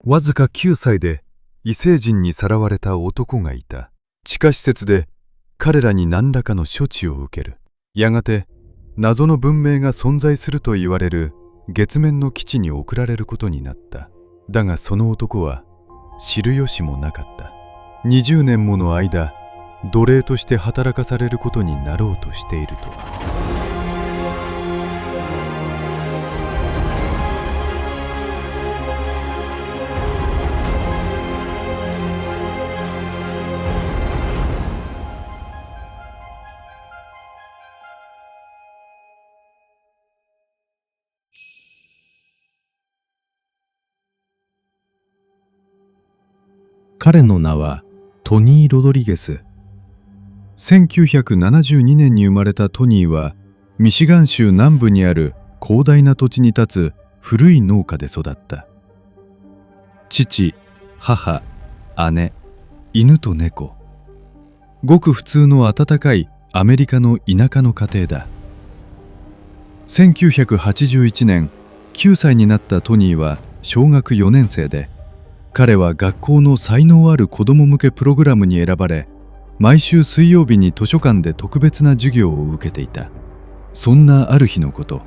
わずか9歳で異星人にさらわれた男がいた。地下施設で彼らに何らかの処置を受ける。やがて謎の文明が存在すると言われる月面の基地に送られることになった。だがその男は知る由もなかった。20年もの間、奴隷として働かされることになろうとしているとは。彼の名はトニー・ロドリゲス。1972年に生まれたトニーは、ミシガン州南部にある広大な土地に立つ古い農家で育った。父、母、姉、犬と猫。ごく普通の温かいアメリカの田舎の家庭だ。1981年、9歳になったトニーは小学4年生で、彼は学校の才能ある子ども向けプログラムに選ばれ、毎週水曜日に図書館で特別な授業を受けていた。そんなある日のこと、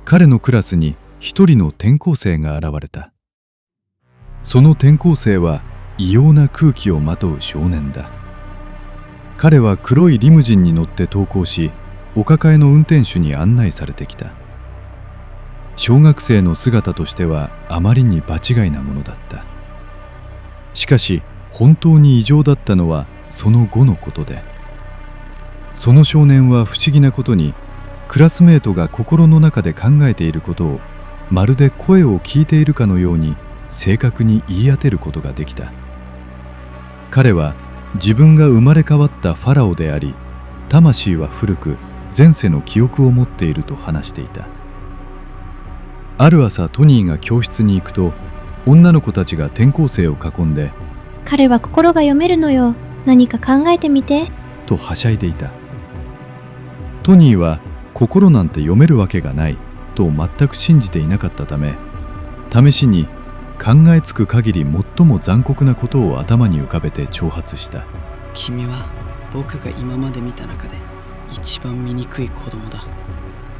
彼のクラスに一人の転校生が現れた。その転校生は異様な空気をまとう少年だ。彼は黒いリムジンに乗って登校し、お抱えの運転手に案内されてきた。小学生の姿としてはあまりに場違いなものだった。しかし本当に異常だったのはその後のことで、その少年は不思議なことに、クラスメートが心の中で考えていることをまるで声を聞いているかのように正確に言い当てることができた。彼は自分が生まれ変わったファラオであり、魂は古く前世の記憶を持っていると話していた。ある朝、トニーが教室に行くと、女の子たちが転校生を囲んで、彼は心が読めるのよ。何か考えてみて。とはしゃいでいた。トニーは心なんて読めるわけがないと全く信じていなかったため、試しに考えつく限り最も残酷なことを頭に浮かべて挑発した。君は僕が今まで見た中で一番醜い子供だ。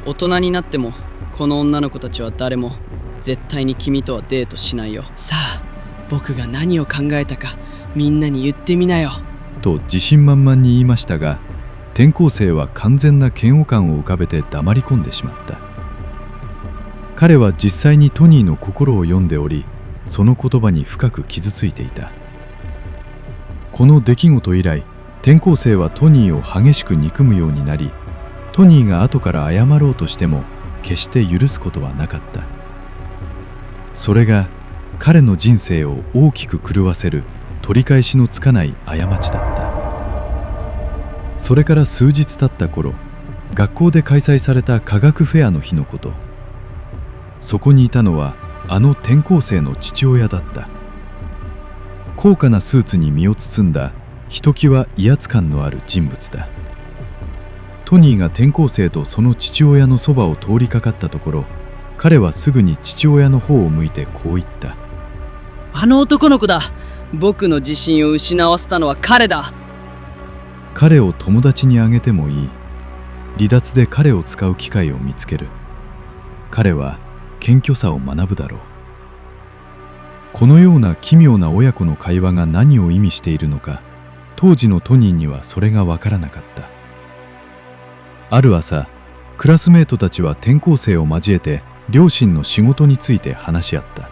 大人になってもこの女の子たちは誰も絶対に君とはデートしないよ。さあ、僕が何を考えたかみんなに言ってみなよ。と自信満々に言いましたが、転校生は完全な嫌悪感を浮かべて黙り込んでしまった。彼は実際にトニーの心を読んでおり、その言葉に深く傷ついていた。この出来事以来、転校生はトニーを激しく憎むようになり、トニーが後から謝ろうとしても決して許すことはなかった。それが彼の人生を大きく狂わせる取り返しのつかない過ちだった。それから数日経った頃、学校で開催された科学フェアの日のこと。そこにいたのはあの転校生の父親だった。高価なスーツに身を包んだひときわ威圧感のある人物だ。トニーが転校生とその父親のそばを通りかかったところ、彼はすぐに父親の方を向いてこう言った。あの男の子だ。僕の自信を失わせたのは彼だ。彼を友達にあげてもいい。離脱で彼を使う機会を見つける。彼は謙虚さを学ぶだろう。このような奇妙な親子の会話が何を意味しているのか、当時のトニーにはそれがわからなかった。ある朝、クラスメートたちは転校生を交えて両親の仕事について話し合った。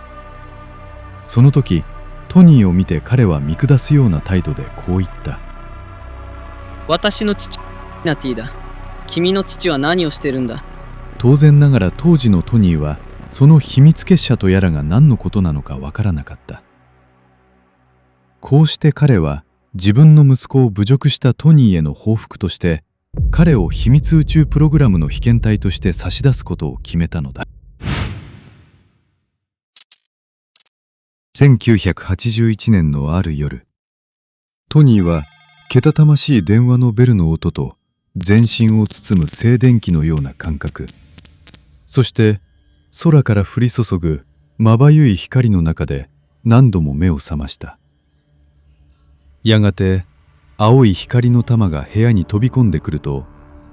その時、トニーを見て彼は見下すような態度でこう言った。私の父、ナティだ。君の父は何をしてるんだ。当然ながら当時のトニーはその秘密結社とやらが何のことなのかわからなかった。こうして彼は自分の息子を侮辱したトニーへの報復として、彼を秘密宇宙プログラムの被験体として差し出すことを決めたのだ。1981年のある夜、トニーはけたたましい電話のベルの音と全身を包む静電気のような感覚、そして空から降り注ぐまばゆい光の中で何度も目を覚ました。やがて青い光の玉が部屋に飛び込んでくると、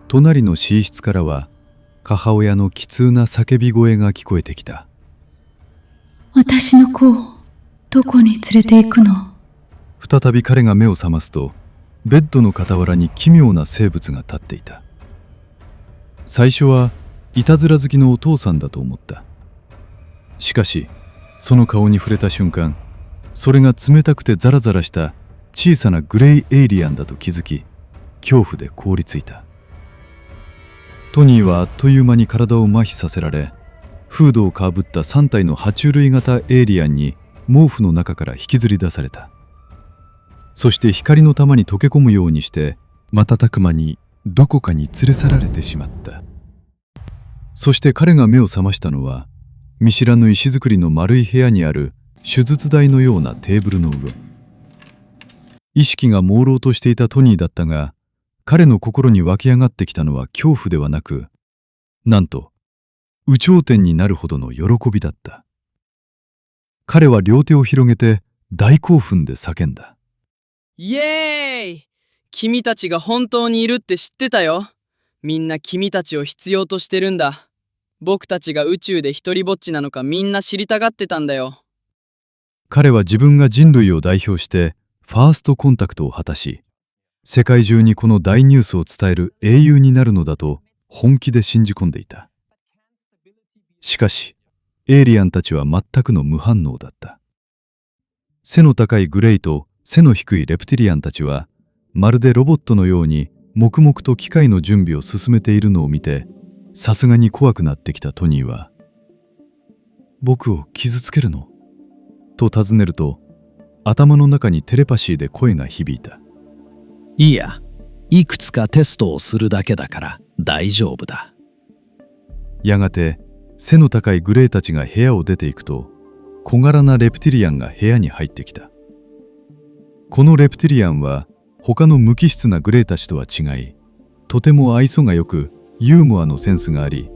隣の寝室からは母親の悲痛な叫び声が聞こえてきた。私の子をどこに連れて行くの？再び彼が目を覚ますと、ベッドの傍らに奇妙な生物が立っていた。最初はいたずら好きのお父さんだと思った。しかしその顔に触れた瞬間、それが冷たくてザラザラした小さなグレイエイリアンだと気づき、恐怖で凍りついた。トニーはあっという間に体を麻痺させられ、フードをかぶった3体の爬虫類型エイリアンに毛布の中から引きずり出された。そして光の玉に溶け込むようにして瞬く間にどこかに連れ去られてしまった。そして彼が目を覚ましたのは、見知らぬ石造りの丸い部屋にある手術台のようなテーブルの上。意識が朦朧としていたトニーだったが、彼の心に湧き上がってきたのは恐怖ではなく、なんと有頂天になるほどの喜びだった。彼は両手を広げて大興奮で叫んだ。イエーイ！君たちが本当にいるって知ってたよ。みんな君たちを必要としてるんだ。僕たちが宇宙で一人ぼっちなのかみんな知りたがってたんだよ。彼は自分が人類を代表してファーストコンタクトを果たし、世界中にこの大ニュースを伝える英雄になるのだと本気で信じ込んでいた。しかしエイリアンたちは全くの無反応だった。背の高いグレイと背の低いレプティリアンたちは、まるでロボットのように黙々と機械の準備を進めているのを見て、さすがに怖くなってきたトニーは、僕を傷つけるの？と尋ねると、頭の中にテレパシーで声が響いた。いや、いくつかテストをするだけだから大丈夫だ。やがて背の高いグレイたちが部屋を出ていくと、小柄なレプティリアンが部屋に入ってきた。このレプティリアンは他の無機質なグレイたちとは違い、とても愛想がよくユーモアのセンスがあり、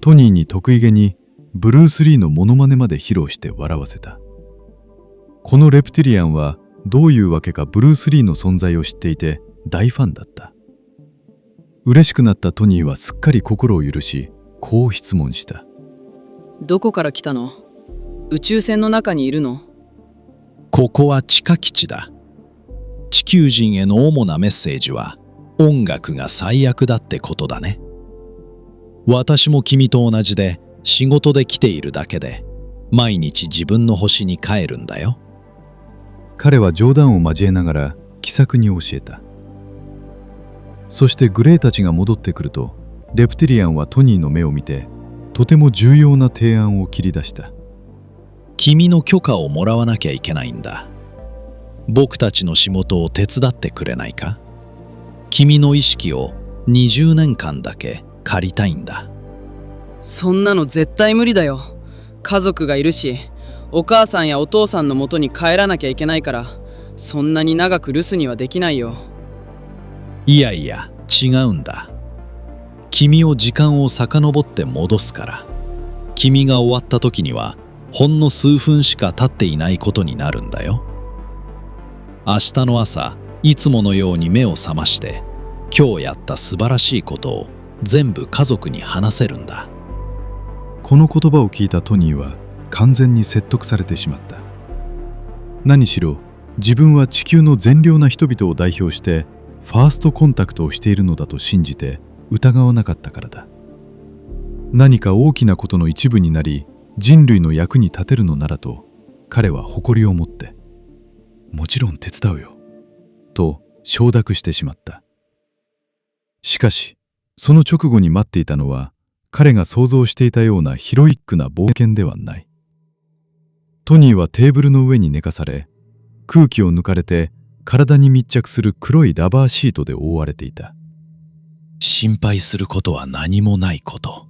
トニーに得意げにブルース・リーのモノマネまで披露して笑わせた。このレプティリアンはどういうわけかブルース・リーの存在を知っていて大ファンだった。嬉しくなったトニーはすっかり心を許し、こう質問した。どこから来たの？宇宙船の中にいるの？ここは地下基地だ。地球人への主なメッセージは、音楽が最悪だってことだね。私も君と同じで仕事で来ているだけで、毎日自分の星に帰るんだよ。彼は冗談を交えながら気さくに教えた。そしてグレイたちが戻ってくると、レプティリアンはトニーの目を見て、とても重要な提案を切り出した。君の許可をもらわなきゃいけないんだ。僕たちの仕事を手伝ってくれないか？君の意識を20年間だけ借りたいんだ。そんなの絶対無理だよ。家族がいるし、お母さんやお父さんの元に帰らなきゃいけないから、そんなに長く留守にはできないよ。いやいや、違うんだ。君を時間を遡って戻すから。君が終わった時にはほんの数分しか経っていないことになるんだよ。明日の朝、いつものように目を覚まして、今日やった素晴らしいことを全部家族に話せるんだ。この言葉を聞いたトニーは完全に説得されてしまった。何しろ自分は地球の善良な人々を代表してファーストコンタクトをしているのだと信じて疑わなかったからだ。何か大きなことの一部になり人類の役に立てるのならと彼は誇りを持って、もちろん手伝うよと承諾してしまった。しかしその直後に待っていたのは彼が想像していたようなヒロイックな冒険ではない。トニーはテーブルの上に寝かされ、空気を抜かれて体に密着する黒いラバーシートで覆われていた。心配することは何もないこと。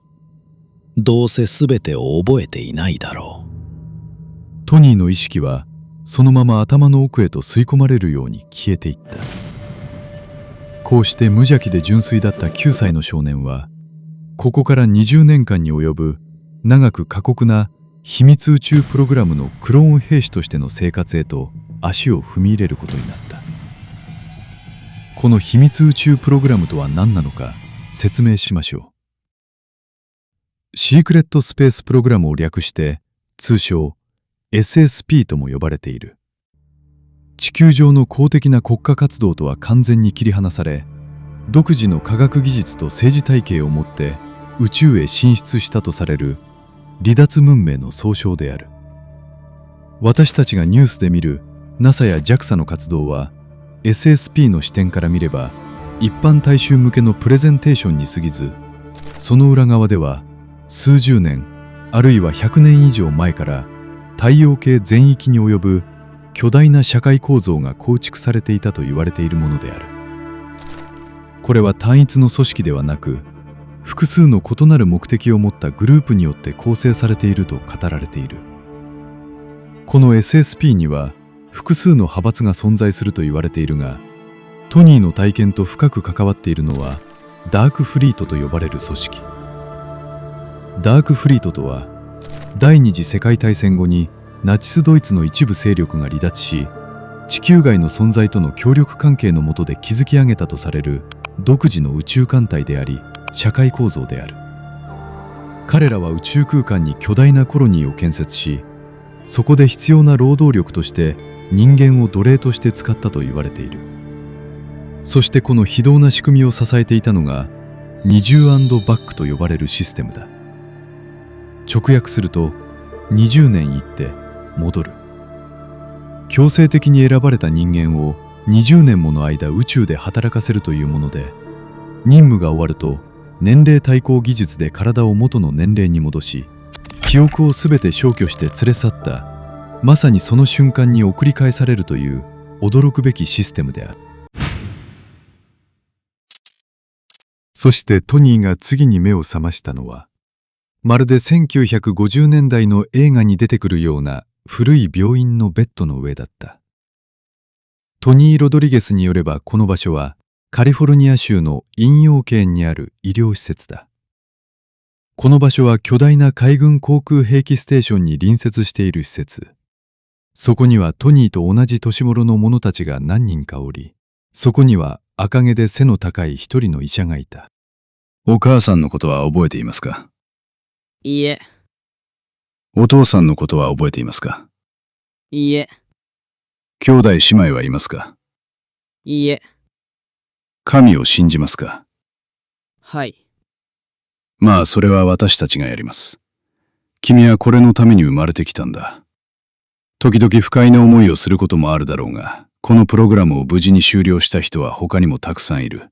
どうせ全てを覚えていないだろう。トニーの意識はそのまま頭の奥へと吸い込まれるように消えていった。こうして無邪気で純粋だった9歳の少年は、ここから20年間に及ぶ長く過酷な秘密宇宙プログラムのクローン兵士としての生活へと足を踏み入れることになった。この秘密宇宙プログラムとは何なのか説明しましょう。シークレットスペースプログラムを略して通称 SSP とも呼ばれている。地球上の公的な国家活動とは完全に切り離され、独自の科学技術と政治体系を持って宇宙へ進出したとされる離脱文明の総称である。私たちがニュースで見る NASA や JAXA の活動は SSP の視点から見れば一般大衆向けのプレゼンテーションに過ぎず、その裏側では数十年あるいは100年以上前から太陽系全域に及ぶ巨大な社会構造が構築されていたと言われているものである。これは単一の組織ではなく、複数の異なる目的を持ったグループによって構成されていると語られている。この SSP には複数の派閥が存在すると言われているが、トニーの体験と深く関わっているのはダークフリートと呼ばれる組織。ダークフリートとは、第二次世界大戦後にナチスドイツの一部勢力が離脱し、地球外の存在との協力関係の下で築き上げたとされる独自の宇宙艦隊であり、社会構造である。彼らは宇宙空間に巨大なコロニーを建設し、そこで必要な労働力として人間を奴隷として使ったと言われている。そしてこの非道な仕組みを支えていたのが二重&バックと呼ばれるシステムだ。直訳すると、20年行って戻る。強制的に選ばれた人間を20年もの間宇宙で働かせるというもので、任務が終わると年齢対抗技術で体を元の年齢に戻し、記憶をすべて消去して連れ去った、まさにその瞬間に送り返されるという驚くべきシステムである。そしてトニーが次に目を覚ましたのは、まるで1950年代の映画に出てくるような古い病院のベッドの上だった。トニー・ロドリゲスによれば、この場所はカリフォルニア州の陰陽圏にある医療施設だ。この場所は巨大な海軍航空兵器ステーションに隣接している施設。そこにはトニーと同じ年頃の者たちが何人かおり、そこには赤毛で背の高い一人の医者がいた。お母さんのことは覚えていますか？いいえ、お父さんのことは覚えていますか？いいえ、兄弟姉妹はいますか？いいえ、神を信じますか？はい。まあ、それは私たちがやります。君はこれのために生まれてきたんだ。時々不快な思いをすることもあるだろうが、このプログラムを無事に終了した人は他にもたくさんいる。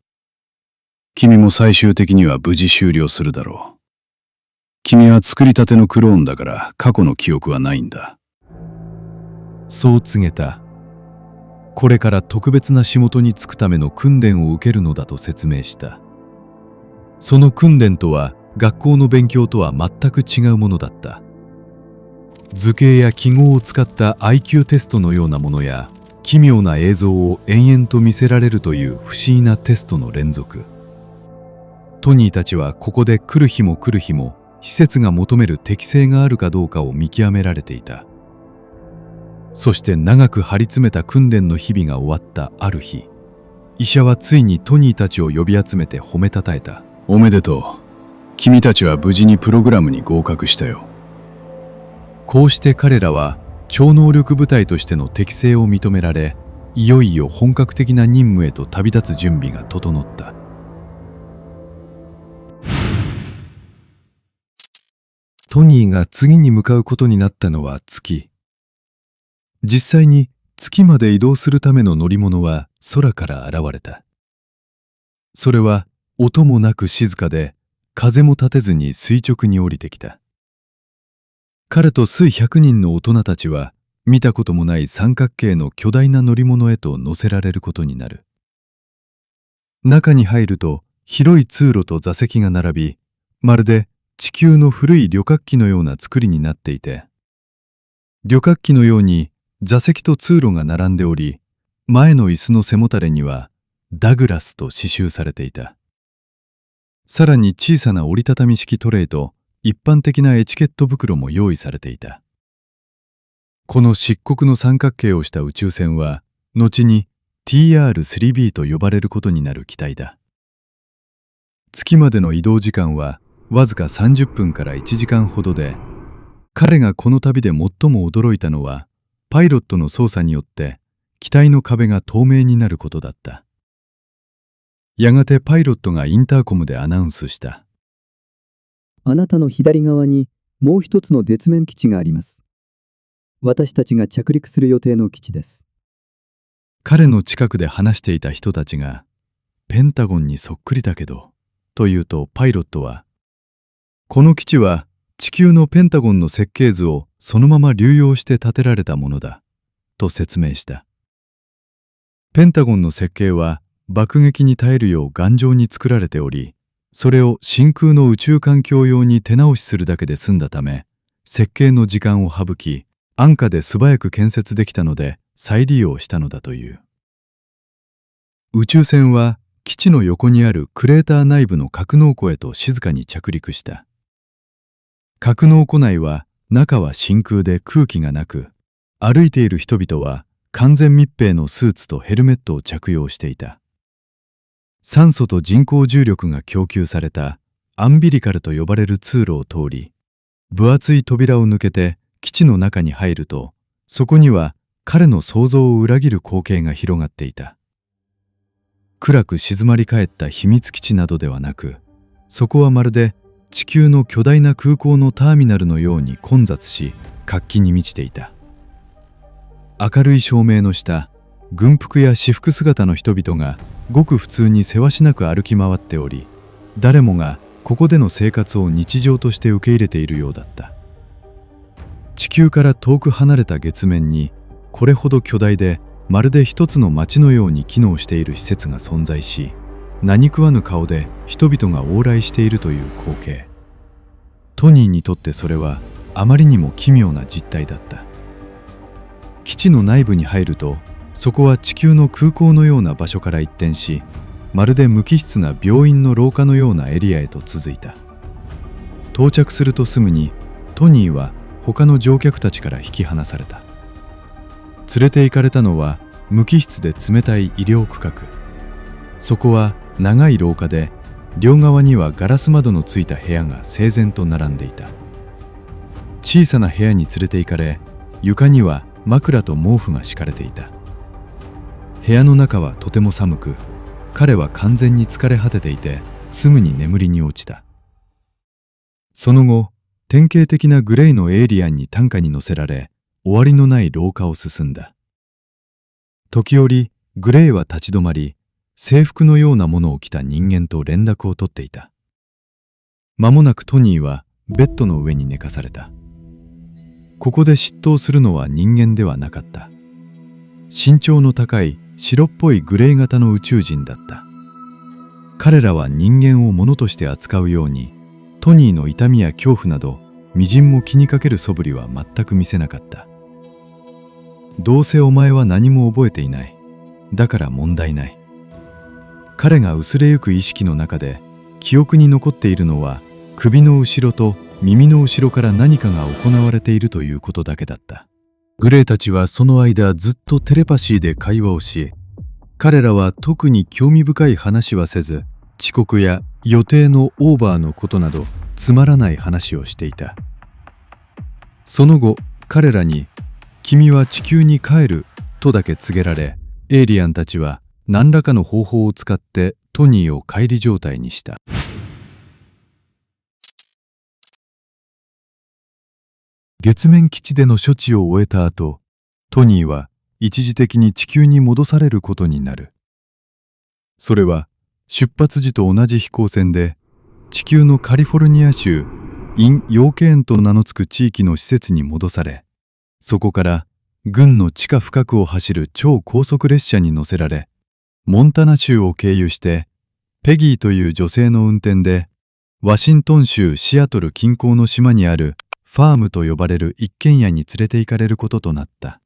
君も最終的には無事終了するだろう。君は作りたてのクローンだから過去の記憶はないんだ。そう告げた。これから特別な仕事に就くための訓練を受けるのだと説明した。その訓練とは学校の勉強とは全く違うものだった。図形や記号を使った IQ テストのようなものや、奇妙な映像を延々と見せられるという不思議なテストの連続。トニーたちはここで来る日も来る日も施設が求める適性があるかどうかを見極められていた。そして長く張り詰めた訓練の日々が終わったある日、医者はついにトニーたちを呼び集めて褒めたたえた。おめでとう。君たちは無事にプログラムに合格したよ。こうして彼らは超能力部隊としての適性を認められ、いよいよ本格的な任務へと旅立つ準備が整った。トニーが次に向かうことになったのは月。実際に月まで移動するための乗り物は空から現れた。それは音もなく静かで、風も立てずに垂直に降りてきた。彼と数百人の大人たちは見たこともない三角形の巨大な乗り物へと乗せられることになる。中に入ると広い通路と座席が並び、まるで地球の古い旅客機のような作りになっていて、旅客機のように座席と通路が並んでおり、前の椅子の背もたれにはダグラスと刺繍されていた。さらに小さな折りたたみ式トレイと一般的なエチケット袋も用意されていた。この漆黒の三角形をした宇宙船は後に TR-3B と呼ばれることになる機体だ。月までの移動時間はわずか30分から1時間ほどで、彼がこの旅で最も驚いたのはパイロットの操作によって機体の壁が透明になることだった。やがてパイロットがインターコムでアナウンスした。あなたの左側にもう一つの月面基地があります。私たちが着陸する予定の基地です。彼の近くで話していた人たちが、ペンタゴンにそっくりだけど、と言うとパイロットは、この基地は地球のペンタゴンの設計図をそのまま流用して建てられたものだ、と説明した。ペンタゴンの設計は爆撃に耐えるよう頑丈に作られており、それを真空の宇宙環境用に手直しするだけで済んだため、設計の時間を省き、安価で素早く建設できたので再利用したのだという。宇宙船は基地の横にあるクレーター内部の格納庫へと静かに着陸した。格納庫内は中は真空で空気がなく、歩いている人々は完全密閉のスーツとヘルメットを着用していた。酸素と人工重力が供給されたアンビリカルと呼ばれる通路を通り、分厚い扉を抜けて基地の中に入ると、そこには彼の想像を裏切る光景が広がっていた。暗く静まり返った秘密基地などではなく、そこはまるで地球の巨大な空港のターミナルのように混雑し、活気に満ちていた。明るい照明の下、軍服や私服姿の人々がごく普通にせわしなく歩き回っており、誰もがここでの生活を日常として受け入れているようだった。地球から遠く離れた月面に、これほど巨大でまるで一つの町のように機能している施設が存在し、何食わぬ顔で人々が往来しているという光景。トニーにとってそれはあまりにも奇妙な実態だった。基地の内部に入ると、そこは地球の空港のような場所から一転し、まるで無機質な病院の廊下のようなエリアへと続いた。到着するとすぐにトニーは他の乗客たちから引き離された。連れて行かれたのは無機質で冷たい医療区画。そこは長い廊下で、両側にはガラス窓のついた部屋が整然と並んでいた。小さな部屋に連れて行かれ、床には枕と毛布が敷かれていた。部屋の中はとても寒く、彼は完全に疲れ果てていて、すぐに眠りに落ちた。その後、典型的なグレイのエイリアンに担架に乗せられ、終わりのない廊下を進んだ。時折、グレイは立ち止まり、制服のようなものを着た人間と連絡を取っていた。間もなくトニーはベッドの上に寝かされた。ここで執刀するのは人間ではなかった。身長の高い白っぽいグレイ型の宇宙人だった。彼らは人間を物として扱うように、トニーの痛みや恐怖などみじんも気にかける素振りは全く見せなかった。どうせお前は何も覚えていない。だから問題ない。彼が薄れゆく意識の中で記憶に残っているのは、首の後ろと耳の後ろから何かが行われているということだけだった。グレイたちはその間ずっとテレパシーで会話をし、彼らは特に興味深い話はせず、遅刻や予定のオーバーのことなどつまらない話をしていた。その後、彼らに君は地球に帰るとだけ告げられ、エイリアンたちは何らかの方法を使ってトニーを乖離状態にした。月面基地での処置を終えた後、トニーは一時的に地球に戻されることになる。それは出発時と同じ飛行船で、地球のカリフォルニア州イン・ヨーケーンと名の付く地域の施設に戻され、そこから軍の地下深くを走る超高速列車に乗せられ、モンタナ州を経由してペギーという女性の運転でワシントン州シアトル近郊の島にあるファームと呼ばれる一軒家に連れて行かれることとなった。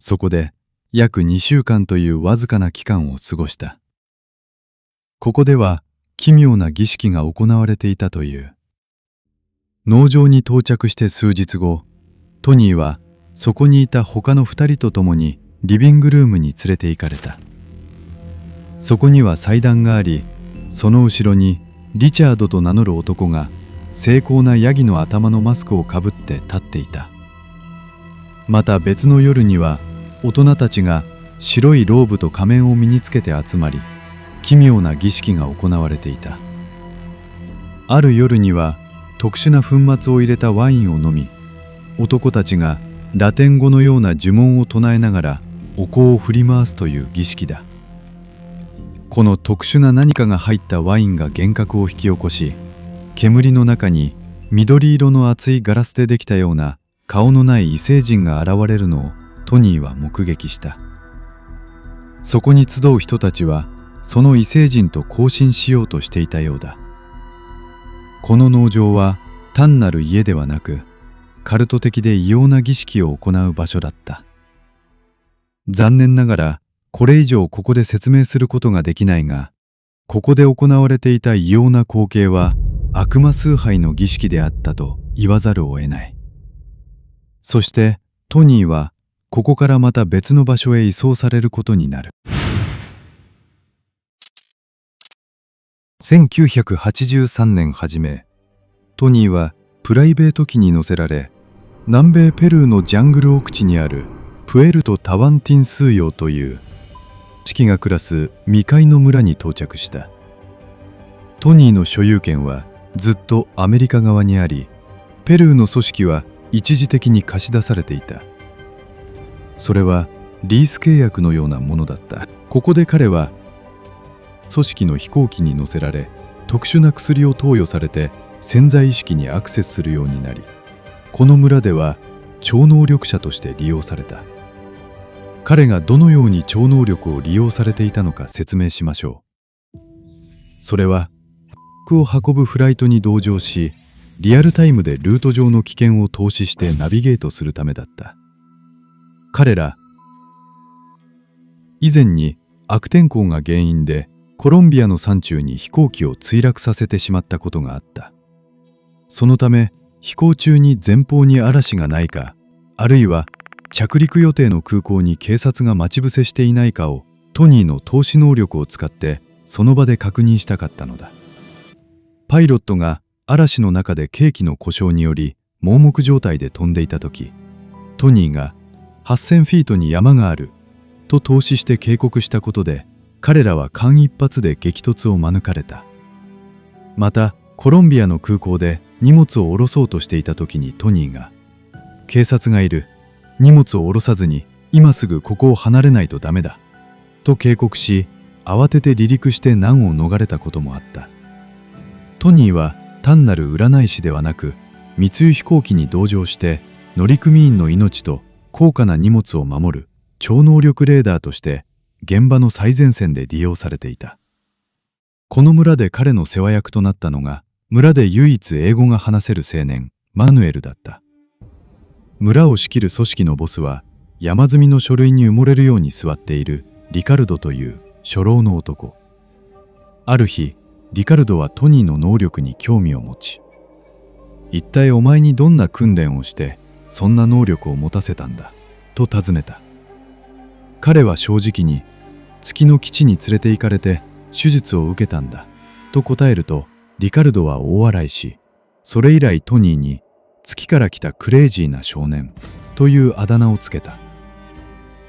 そこで約2週間というわずかな期間を過ごした。ここでは奇妙な儀式が行われていたという。農場に到着して数日後、トニーはそこにいた他の2人と共にリビングルームに連れて行かれた。そこには祭壇があり、その後ろにリチャードと名乗る男が精巧なヤギの頭のマスクをかぶって立っていた。また別の夜には大人たちが白いローブと仮面を身につけて集まり、奇妙な儀式が行われていた。ある夜には特殊な粉末を入れたワインを飲み、男たちがラテン語のような呪文を唱えながらお香を振り回すという儀式だ。この特殊な何かが入ったワインが幻覚を引き起こし、煙の中に緑色の厚いガラスでできたような顔のない異星人が現れるのをトニーは目撃した。そこに集う人たちはその異星人と交信しようとしていたようだ。この農場は単なる家ではなく、カルト的で異様な儀式を行う場所だった。残念ながらこれ以上ここで説明することができないが、ここで行われていた異様な光景は悪魔崇拝の儀式であったと言わざるを得ない。そしてトニーはここからまた別の場所へ移送されることになる。1983年初め、トニーはプライベート機に乗せられ、南米ペルーのジャングル奥地にあるプエルト・タワンティンスーヨーという四季が暮らす未開の村に到着した。トニーの所有権はずっとアメリカ側にあり、ペルーの組織は一時的に貸し出されていた。それはリース契約のようなものだった。ここで彼は組織の飛行機に乗せられ、特殊な薬を投与されて潜在意識にアクセスするようになり、この村では超能力者として利用された。彼がどのように超能力を利用されていたのか説明しましょう。それは服を運ぶフライトに同乗し、リアルタイムでルート上の危険を透視してナビゲートするためだった。彼ら以前に悪天候が原因でコロンビアの山中に飛行機を墜落させてしまったことがあった。そのため飛行中に前方に嵐がないか、あるいは着陸予定の空港に警察が待ち伏せしていないかをトニーの透視能力を使ってその場で確認したかったのだ。パイロットが嵐の中で計器の故障により盲目状態で飛んでいた時、トニーが8000フィートに山があると透視して警告したことで、彼らは間一髪で激突を免れた。またコロンビアの空港で荷物を下ろそうとしていた時にトニーが「警察がいる。荷物を下ろさずに今すぐここを離れないとダメだ」と警告し、慌てて離陸して難を逃れたこともあった。トニーは単なる占い師ではなく、密輸飛行機に同乗して乗組員の命と高価な荷物を守る超能力レーダーとして現場の最前線で利用されていた。この村で彼の世話役となったのが、村で唯一英語が話せる青年マヌエルだった。村を仕切る組織のボスは山積みの書類に埋もれるように座っているリカルドという初老の男。ある日リカルドはトニーの能力に興味を持ち、一体お前にどんな訓練をしてそんな能力を持たせたんだと尋ねた。彼は正直に月の基地に連れて行かれて手術を受けたんだと答えると、リカルドは大笑いし、それ以来トニーに月から来たクレイジーな少年というあだ名をつけた。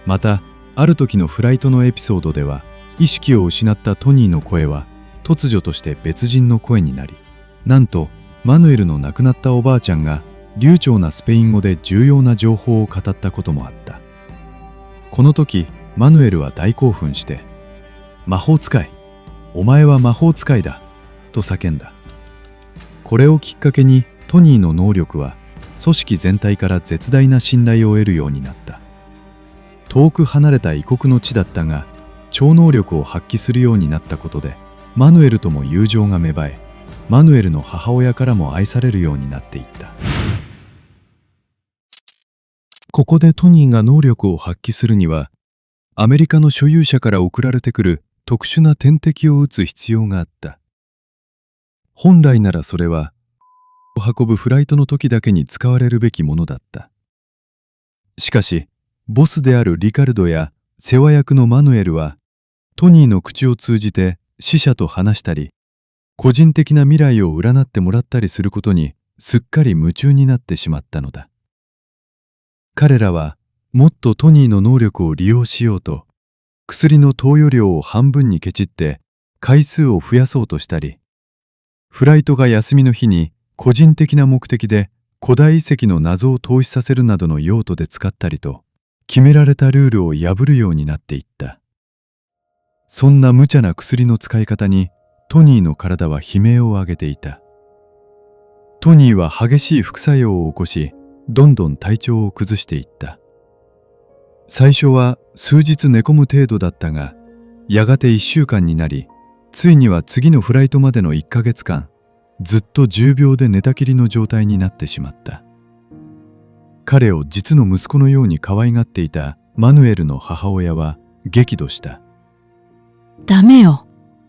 またある時のフライトのエピソードでは、意識を失ったトニーの声は突如として別人の声になり、なんとマヌエルの亡くなったおばあちゃんが流暢なスペイン語で重要な情報を語ったこともあった。この時マヌエルは大興奮して「魔法使い、お前は魔法使いだ」と叫んだ。これをきっかけにトニーの能力は組織全体から絶大な信頼を得るようになった。遠く離れた異国の地だったが、超能力を発揮するようになったことでマヌエルとも友情が芽生え、マヌエルの母親からも愛されるようになっていった。ここでトニーが能力を発揮するには、アメリカの所有者から送られてくる特殊な点滴を打つ必要があった。本来ならそれは運ぶフライトの時だけに使われるべきものだった。しかし、ボスであるリカルドや世話役のマヌエルは、トニーの口を通じて死者と話したり、個人的な未来を占ってもらったりすることにすっかり夢中になってしまったのだ。彼らはもっとトニーの能力を利用しようと、薬の投与量を半分にケチって回数を増やそうとしたり、フライトが休みの日に個人的な目的で古代遺跡の謎を透視させるなどの用途で使ったりと、決められたルールを破るようになっていった。そんな無茶な薬の使い方にトニーの体は悲鳴を上げていた。トニーは激しい副作用を起こし、どんどん体調を崩していった。最初は数日寝込む程度だったが、やがて1週間になり、ついには次のフライトまでの1ヶ月間、ずっと重病で寝たきりの状態になってしまった。彼を実の息子のように可愛がっていたマヌエルの母親は激怒した。ダメよ。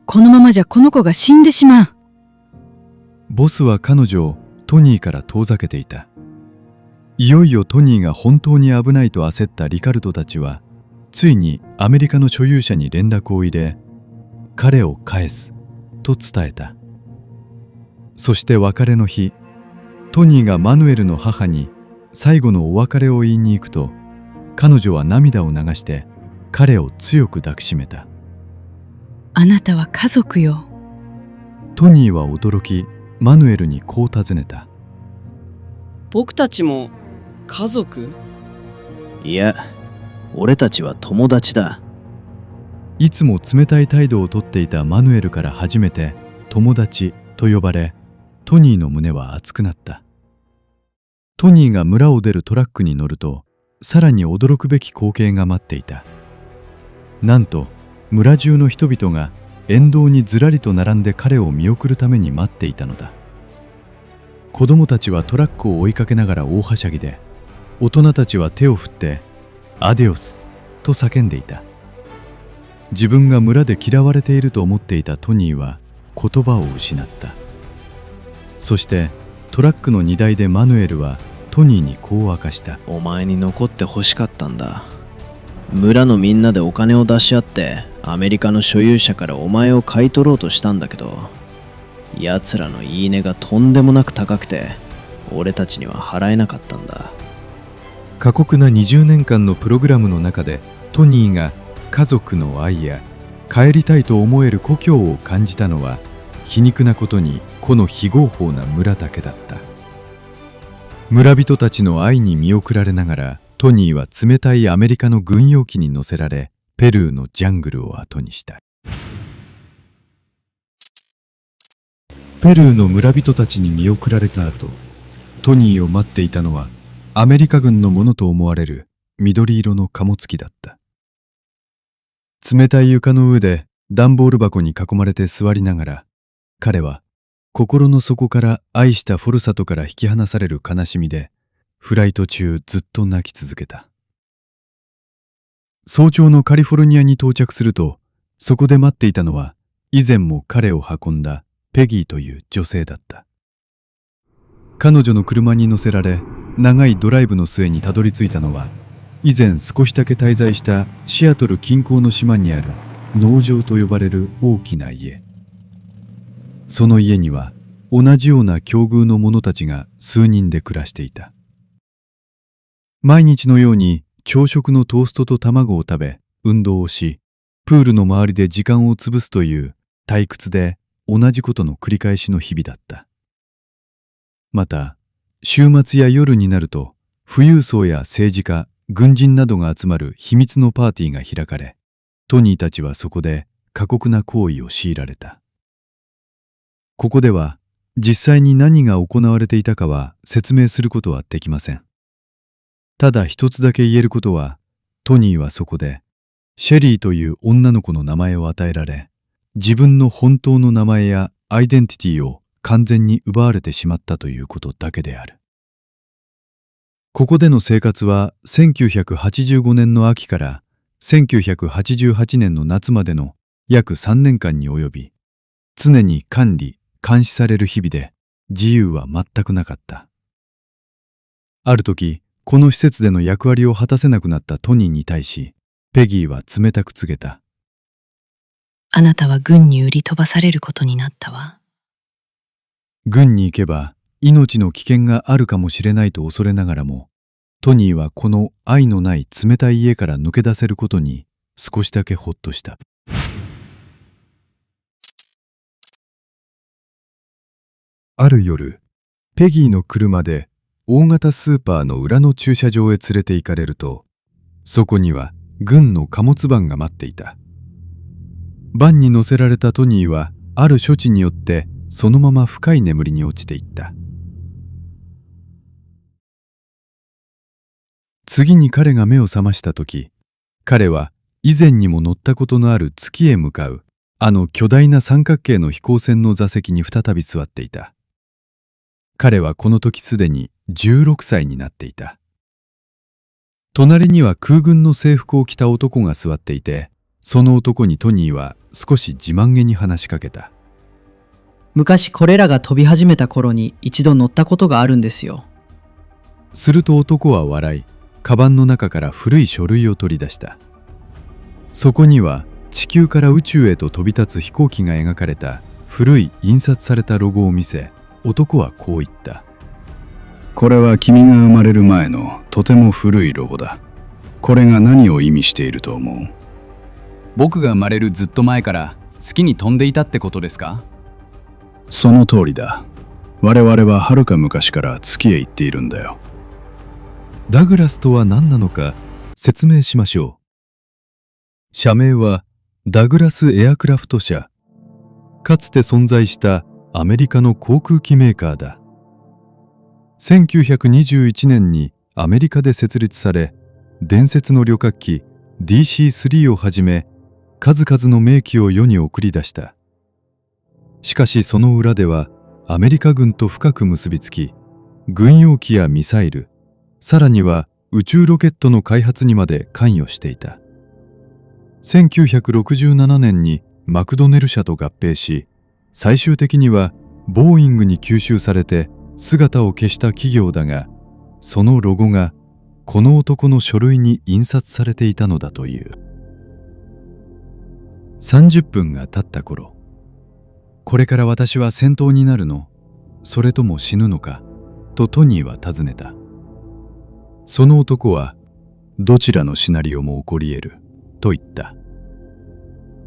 このままじゃこの子が死んでしまう。ボスは彼女をトニーから遠ざけていた。いよいよトニーが本当に危ないと焦ったリカルドたちは、ついにアメリカの所有者に連絡を入れ、彼を返すと伝えた。そして別れの日、トニーがマヌエルの母に最後のお別れを言いに行くと、彼女は涙を流して彼を強く抱きしめた。あなたは家族よ。トニーは驚き、マヌエルにこう尋ねた。僕たちも家族？いや、俺たちは友達だ。いつも冷たい態度をとっていたマヌエルから初めて友達と呼ばれ、トニーの胸は熱くなった。トニーが村を出るトラックに乗ると、さらに驚くべき光景が待っていた。なんと村中の人々が沿道にずらりと並んで彼を見送るために待っていたのだ。子供たちはトラックを追いかけながら大はしゃぎで、大人たちは手を振ってアディオスと叫んでいた。自分が村で嫌われていると思っていたトニーは言葉を失った。そしてトラックの荷台でマヌエルはトニーにこう明かした。お前に残って欲しかったんだ。村のみんなでお金を出し合ってアメリカの所有者からお前を買い取ろうとしたんだけど、奴らの言い値がとんでもなく高くて俺たちには払えなかったんだ。過酷な20年間のプログラムの中でトニーが家族の愛や帰りたいと思える故郷を感じたのは、皮肉なことにこの非合法な村だけだった。村人たちの愛に見送られながら、トニーは冷たいアメリカの軍用機に乗せられ、ペルーのジャングルを後にした。ペルーの村人たちに見送られた後、トニーを待っていたのはアメリカ軍のものと思われる緑色の貨物機だった。冷たい床の上で段ボール箱に囲まれて座りながら、彼は心の底から愛したフォルサトから引き離される悲しみで、フライト中ずっと泣き続けた。早朝のカリフォルニアに到着すると、そこで待っていたのは以前も彼を運んだペギーという女性だった。彼女の車に乗せられ、長いドライブの末にたどり着いたのは、以前少しだけ滞在したシアトル近郊の島にある農場と呼ばれる大きな家。その家には同じような境遇の者たちが数人で暮らしていた。毎日のように朝食のトーストと卵を食べ、運動をし、プールの周りで時間を潰すという退屈で同じことの繰り返しの日々だった。また、週末や夜になると、富裕層や政治家、軍人などが集まる秘密のパーティーが開かれ、トニーたちはそこで過酷な行為を強いられた。ここでは実際に何が行われていたかは説明することはできません。ただ一つだけ言えることは、トニーはそこでシェリーという女の子の名前を与えられ、自分の本当の名前やアイデンティティを完全に奪われてしまったということだけである。ここでの生活は1985年の秋から1988年の夏までの約3年間に及び、常に管理・監視される日々で、自由は全くなかった。ある時、この施設での役割を果たせなくなったトニーに対し、ペギーは冷たく告げた。あなたは軍に売り飛ばされることになったわ。軍に行けば命の危険があるかもしれないと恐れながらも、トニーはこの愛のない冷たい家から抜け出せることに少しだけほっとした。ある夜、ペギーの車で大型スーパーの裏の駐車場へ連れて行かれると、そこには軍の貨物バンが待っていた。バンに乗せられたトニーはある処置によってそのまま深い眠りに落ちていった。次に彼が目を覚ました時、彼は以前にも乗ったことのある月へ向かうあの巨大な三角形の飛行船の座席に再び座っていた。彼はこの時すでに16歳になっていた。隣には空軍の制服を着た男が座っていて、その男にトニーは少し自慢げに話しかけた。昔これらが飛び始めた頃に一度乗ったことがあるんですよ。すると男は笑い、カバンの中から古い書類を取り出した。そこには地球から宇宙へと飛び立つ飛行機が描かれた古い印刷されたロゴを見せ、男はこう言った。これは君が生まれる前のとても古いロゴだ。これが何を意味していると思う？僕が生まれるずっと前から好きに飛んでいたってことですか？その通りだ。我々ははるか昔から月へ行っているんだよ。ダグラスとは何なのか説明しましょう。社名はダグラスエアクラフト社。かつて存在したアメリカの航空機メーカーだ。1921年にアメリカで設立され、伝説の旅客機 DC-3 をはじめ数々の名機を世に送り出した。しかしその裏ではアメリカ軍と深く結びつき、軍用機やミサイル、さらには宇宙ロケットの開発にまで関与していた。1967年にマクドネル社と合併し、最終的にはボーイングに吸収されて姿を消した企業だが、そのロゴがこの男の書類に印刷されていたのだという。30分が経った頃、これから私は戦闘になるの？それとも死ぬのか？とトニーは尋ねた。その男は、どちらのシナリオも起こり得る、と言った。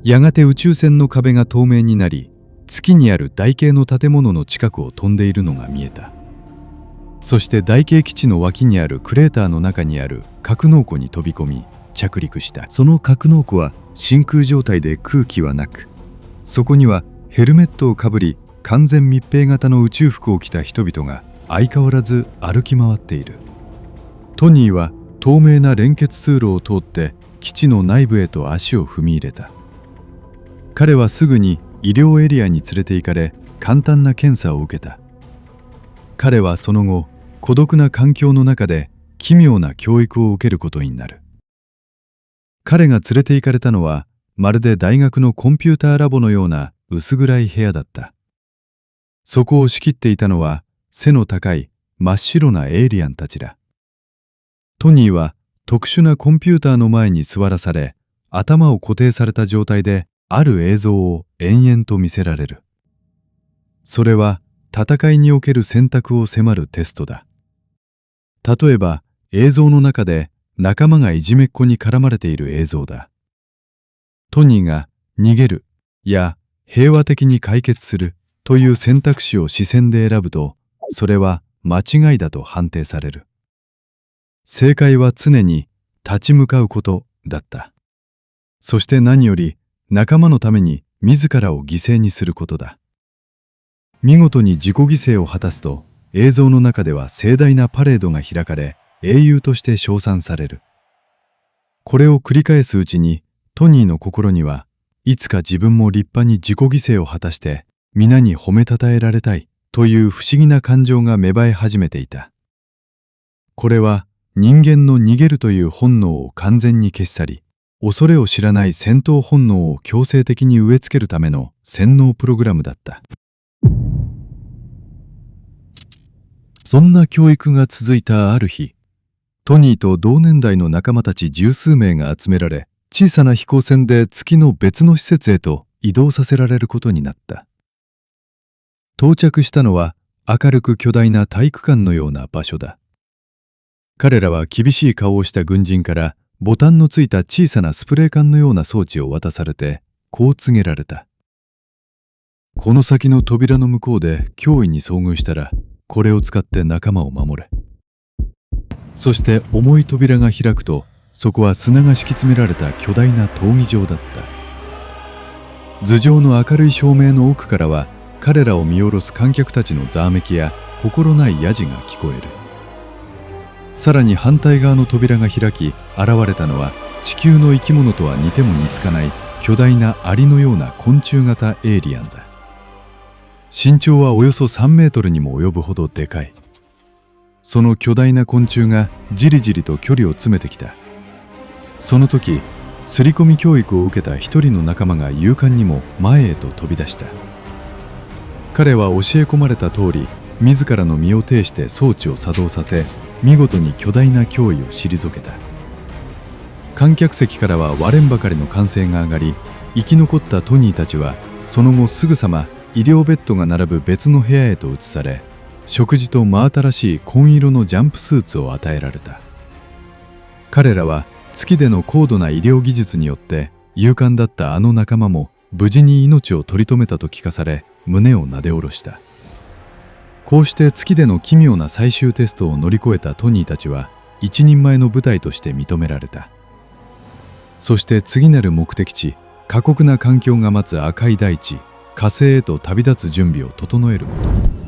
やがて宇宙船の壁が透明になり、月にある台形の建物の近くを飛んでいるのが見えた。そして台形基地の脇にあるクレーターの中にある格納庫に飛び込み着陸した。その格納庫は真空状態で空気はなく、そこにはヘルメットをかぶり完全密閉型の宇宙服を着た人々が相変わらず歩き回っている。トニーは透明な連結通路を通って基地の内部へと足を踏み入れた。彼はすぐに医療エリアに連れて行かれ、簡単な検査を受けた。彼はその後、孤独な環境の中で奇妙な教育を受けることになる。彼が連れて行かれたのは、まるで大学のコンピューターラボのような薄暗い部屋だった。そこを仕切っていたのは、背の高い真っ白なエイリアンたちだ。トニーは特殊なコンピューターの前に座らされ、頭を固定された状態である映像を延々と見せられる。それは戦いにおける選択を迫るテストだ。例えば映像の中で仲間がいじめっ子に絡まれている映像だ。トニーが逃げるや平和的に解決するという選択肢を視線で選ぶと、それは間違いだと判定される。正解は常に立ち向かうことだった。そして何より仲間のために自らを犠牲にすることだ。見事に自己犠牲を果たすと、映像の中では盛大なパレードが開かれ、英雄として称賛される。これを繰り返すうちに、トニーの心には、いつか自分も立派に自己犠牲を果たして、皆に褒めたたえられたいという不思議な感情が芽生え始めていた。これは人間の逃げるという本能を完全に消し去り、恐れを知らない戦闘本能を強制的に植え付けるための洗脳プログラムだった。そんな教育が続いたある日、トニーと同年代の仲間たち十数名が集められ、小さな飛行船で月の別の施設へと移動させられることになった。到着したのは明るく巨大な体育館のような場所だ。彼らは厳しい顔をした軍人からボタンのついた小さなスプレー缶のような装置を渡されて、こう告げられた。この先の扉の向こうで脅威に遭遇したら、これを使って仲間を守れ。そして重い扉が開くと、そこは砂が敷き詰められた巨大な闘技場だった。頭上の明るい照明の奥からは、彼らを見下ろす観客たちのざわめきや心ないヤジが聞こえる。さらに反対側の扉が開き、現れたのは地球の生き物とは似ても似つかない巨大なアリのような昆虫型エイリアンだ。身長はおよそ3メートルにも及ぶほどでかい。その巨大な昆虫がじりじりと距離を詰めてきた。その時、刷り込み教育を受けた一人の仲間が勇敢にも前へと飛び出した。彼は教え込まれた通り、自らの身を挺して装置を作動させ、見事に巨大な脅威を退けた。観客席からは割れんばかりの歓声が上がり、生き残ったトニーたちはその後すぐさま医療ベッドが並ぶ別の部屋へと移され、食事と真新しい紺色のジャンプスーツを与えられた。彼らは月での高度な医療技術によって勇敢だったあの仲間も無事に命を取り留めたと聞かされ、胸をなで下ろした。こうして月での奇妙な最終テストを乗り越えたトニーたちは一人前の部隊として認められた。そして次なる目的地、過酷な環境が待つ赤い大地、火星へと旅立つ準備を整えることに。